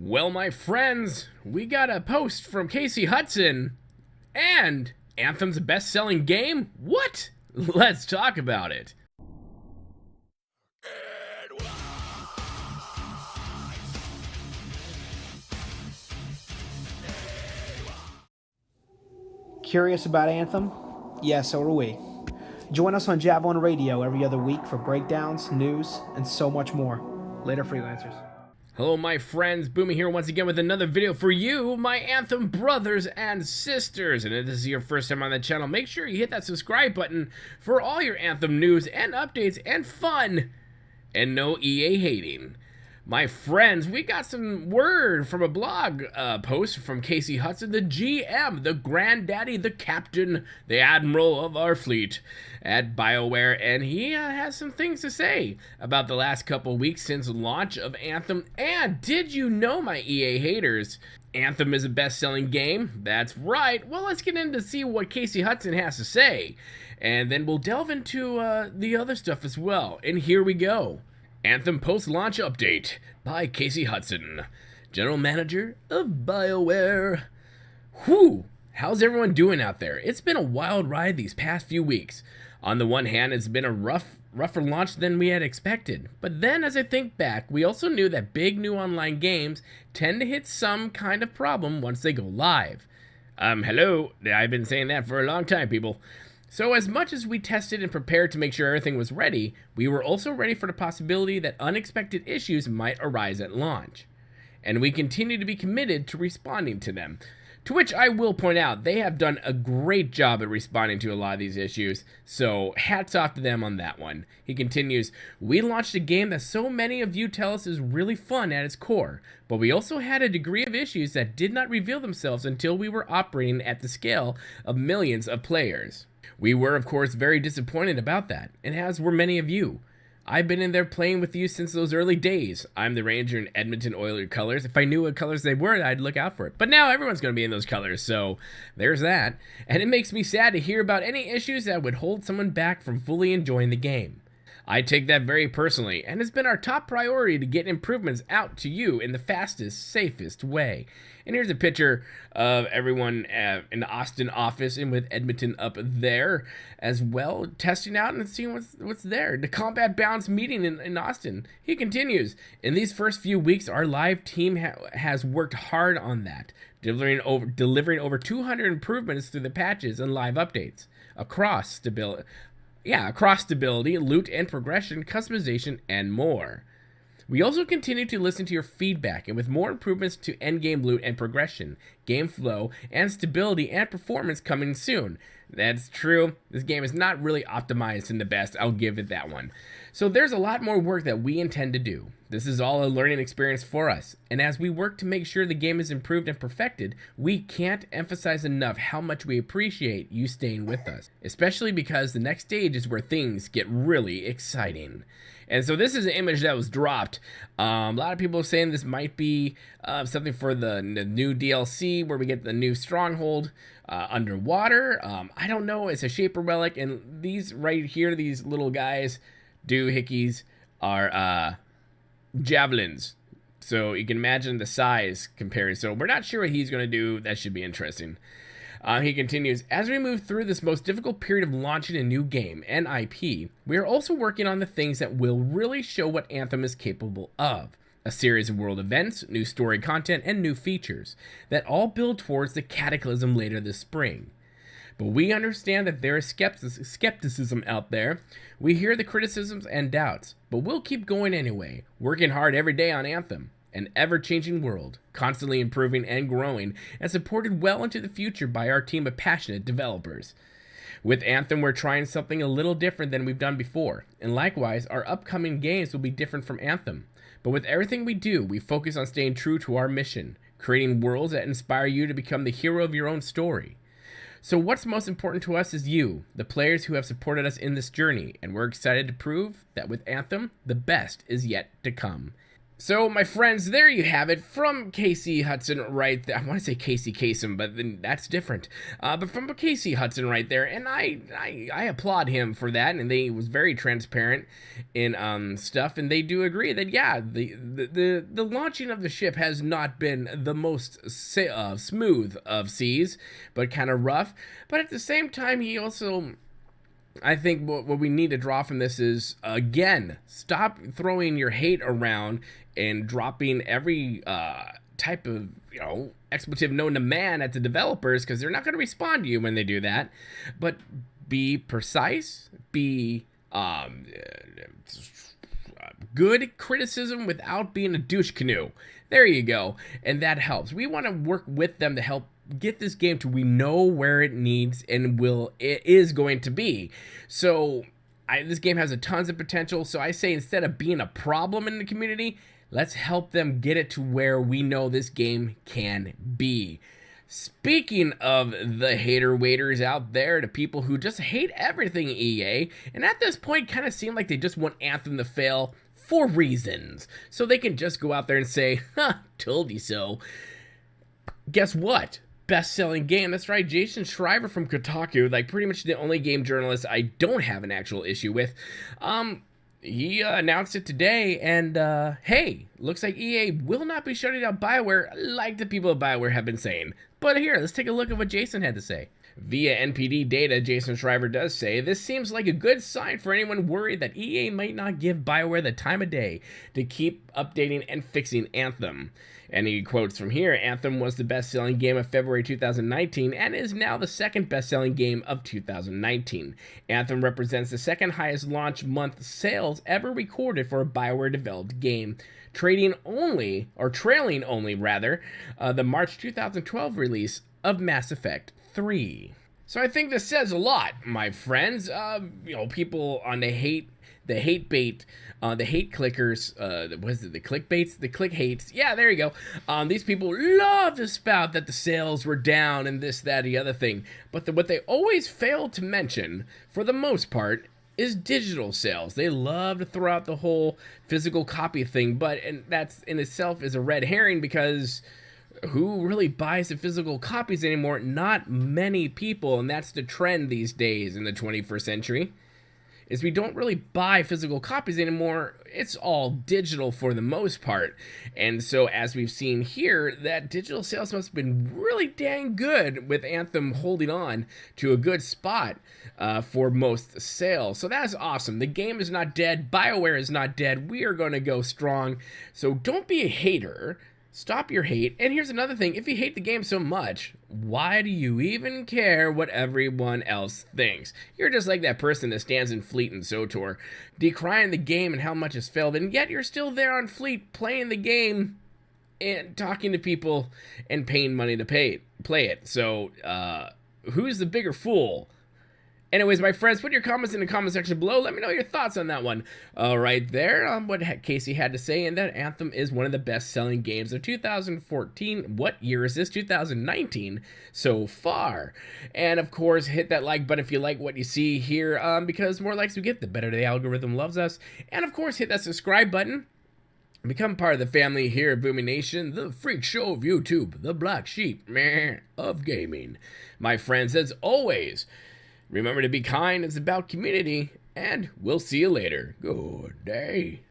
Well, my friends, we got a post from Casey Hudson, and Anthem's a best-selling game? What? Let's talk about it. Curious about Anthem? Yeah, so are we. Join us on Javelin Radio every other week for breakdowns, news, and so much more. Later, freelancers. Hello, my friends. Boomy here once again with another video for you, my Anthem brothers and sisters. And if this is your first time on the channel, make sure you hit that subscribe button for all your Anthem news and updates and fun. And no EA hating. My friends, we got some word from a blog post from Casey Hudson, the GM, the granddaddy, the captain, the admiral of our fleet at BioWare, and he has some things to say about the last couple weeks since launch of Anthem. And did you know, my EA haters, Anthem is a best-selling game? That's right. Well, let's get in to see what Casey Hudson has to say, and then we'll delve into the other stuff as well. And here we go. Anthem post-launch update by Casey Hudson, General Manager of BioWare. Whew, how's everyone doing out there? It's been a wild ride these past few weeks. On the one hand, it's been a rougher launch than we had expected. But then, as I think back, we also knew that big new online games tend to hit some kind of problem once they go live. Hello, I've been saying that for a long time, people. So as much as we tested and prepared to make sure everything was ready, we were also ready for the possibility that unexpected issues might arise at launch. And we continue to be committed to responding to them. To which I will point out, they have done a great job at responding to a lot of these issues, so hats off to them on that one. He continues, we launched a game that so many of you tell us is really fun at its core, but we also had a degree of issues that did not reveal themselves until we were operating at the scale of millions of players. We were, of course, very disappointed about that, and as were many of you. I've been in there playing with you since those early days. I'm the Ranger in Edmonton Oilers colors. If I knew what colors they were, I'd look out for it. But now everyone's going to be in those colors, so there's that. And it makes me sad to hear about any issues that would hold someone back from fully enjoying the game. I take that very personally, and it's been our top priority to get improvements out to you in the fastest, safest way. And here's a picture of everyone in the Austin office and with Edmonton up there as well, testing out and seeing what's there. The Combat Bounce meeting in Austin. He continues, in these first few weeks, our live team has worked hard on that, delivering over 200 improvements through the patches and live updates across stability, loot and progression, customization, and more. We also continue to listen to your feedback, and with more improvements to endgame loot and progression, game flow, and stability and performance coming soon. That's true. This game is not really optimized in the best. I'll give it that one. So there's a lot more work that we intend to do. This is all a learning experience for us, and as we work to make sure the game is improved and perfected, we can't emphasize enough how much we appreciate you staying with us, especially because the next stage is where things get really exciting. And so this is an image that was dropped. A lot of people are saying this might be something for the new DLC where we get the new stronghold underwater. I don't know. It's a Shaper relic, and these right here, these little guys, doohickeys, are javelins. So you can imagine the size compared. So we're not sure what he's going to do. That should be interesting. He continues, as we move through this most difficult period of launching a new game and IP, we are also working on the things that will really show what Anthem is capable of. A series of world events, new story content, and new features that all build towards the cataclysm later this spring. But we understand that there is skepticism out there. We hear the criticisms and doubts, but we'll keep going anyway, working hard every day on Anthem. An ever-changing world, constantly improving and growing, and supported well into the future by our team of passionate developers. With Anthem, we're trying something a little different than we've done before, and likewise, our upcoming games will be different from Anthem. But with everything we do, we focus on staying true to our mission, creating worlds that inspire you to become the hero of your own story. So what's most important to us is you, the players who have supported us in this journey, and we're excited to prove that with Anthem, the best is yet to come. So, my friends, there you have it from Casey Hudson right there. I want to say Casey Kasem, but then that's different. But from Casey Hudson right there, and I applaud him for that. And they was very transparent in stuff, and they do agree that yeah, the launching of the ship has not been the most smooth of seas, but kind of rough. But at the same time, he also, I think what we need to draw from this is, again, stop throwing your hate around and dropping every type of, expletive known to man at the developers, because they're not going to respond to you when they do that. But be precise, be good criticism without being a douche canoe. There you go. And that helps. We want to work with them to help get this game to we know where it needs and it is going to be. So this game has a tons of potential. So I say, instead of being a problem in the community, let's help them get it to where we know this game can be. Speaking of the hater waiters out there, to people who just hate everything EA, and at this point kind of seem like they just want Anthem to fail for reasons, so they can just go out there and say, "Huh, told you so." Guess what? Best-selling game. That's right, Jason Schreiber from Kotaku, like pretty much the only game journalist I don't have an actual issue with. He announced it today, and hey, looks like EA will not be shutting down BioWare like the people of BioWare have been saying. But here, let's take a look at what Jason had to say. Via NPD data, Jason Schreiber does say, "This seems like a good sign for anyone worried that EA might not give BioWare the time of day to keep updating and fixing Anthem." And he quotes from here, "Anthem was the best-selling game of February 2019 and is now the second best-selling game of 2019. Anthem represents the second highest launch month sales ever recorded for a BioWare-developed game, trailing only the March 2012 release of Mass Effect 3. So I think this says a lot, my friends. People on the hate bait, the hate clickers, the clickbaits, the click hates. Yeah, there you go. These people love to spout that the sales were down and this, that, the other thing. But what they always fail to mention, for the most part, is digital sales. They love to throw out the whole physical copy thing, and that's in itself is a red herring, because who really buys the physical copies anymore? Not many people, and that's the trend these days in the 21st century. Is we don't really buy physical copies anymore. It's all digital for the most part. And so, as we've seen here, that digital sales must have been really dang good, with Anthem holding on to a good spot for most sales. So that's awesome. The game is not dead. BioWare is not dead. We are going to go strong. So don't be a hater. Stop your hate. And here's another thing. If you hate the game so much, why do you even care what everyone else thinks? You're just like that person that stands in Fleet and SOTOR, decrying the game and how much it's failed, and yet you're still there on Fleet playing the game and talking to people and paying money to play it. So, who's the bigger fool? Anyways, my friends, put your comments in the comment section below. Let me know your thoughts on that one. Right there on what Casey had to say, and that Anthem is one of the best-selling games of 2014. What year is this? 2019 so far. And, of course, hit that like button if you like what you see here, because the more likes we get, the better the algorithm loves us. And, of course, hit that subscribe button. Become part of the family here at Boomy Nation, the freak show of YouTube, the black sheep of gaming. My friends, as always, remember to be kind. It's about community, and we'll see you later. Good day.